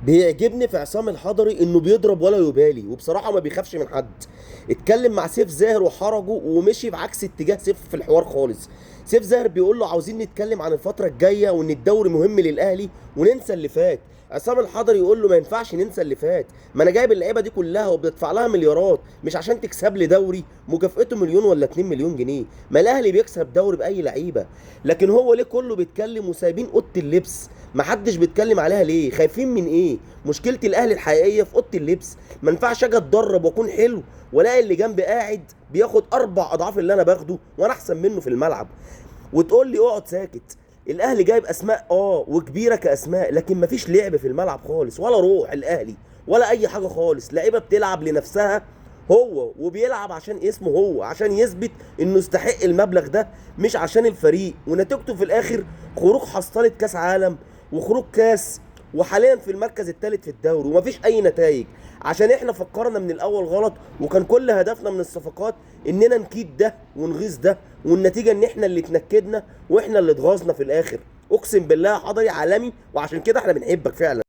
بيعجبني في عصام الحضري انه بيضرب ولا يبالي، وبصراحه ما بيخافش من حد. اتكلم مع سيف زاهر وحرجه ومشي بعكس اتجاه سيف في الحوار خالص. سيف زاهر بيقول له عاوزين نتكلم عن الفتره الجايه وان الدوري مهم للاهلي وننسى اللي فات. عصام الحضري يقول له ما ينفعش ننسى اللي فات، ما انا جايب اللعيبه دي كلها وبدفع لها مليارات مش عشان تكسب لي دوري مكافئته مليون ولا 2 مليون جنيه. ما الاهلي بيكسب دوري باي لعيبه. لكن هو ليه كله بيتكلم وسايبين اوضه اللبس؟ محدش بيتكلم عليها ليه؟ خايفين من ايه؟ مشكله الاهلي الحقيقيه في اوضه اللبس. ما ينفعش اجي اتدرب واكون حلو والاقي اللي جنبي قاعد بياخد 4 اضعاف اللي انا باخده وانا احسن منه في الملعب، وتقول لي اقعد ساكت. الاهلي جايب اسماء وكبيره كاسماء، لكن مفيش لعب في الملعب خالص ولا روح الاهلي ولا اي حاجه خالص. لعيبه بتلعب لنفسها هو، وبيلعب عشان اسمه هو، عشان يثبت انه يستحق المبلغ ده مش عشان الفريق. ونتيجته في الاخر خروج حصلت كاس عالم وخروج كاس، وحاليا في المركز الثالث في الدوري ومفيش اي نتائج. عشان احنا فكرنا من الاول غلط، وكان كل هدفنا من الصفقات اننا نكيد ده ونغيظ ده، والنتيجه ان احنا اللي اتنكدنا واحنا اللي اتغاظنا في الاخر. اقسم بالله حضري عالمي، وعشان كده احنا بنحبك فعلا.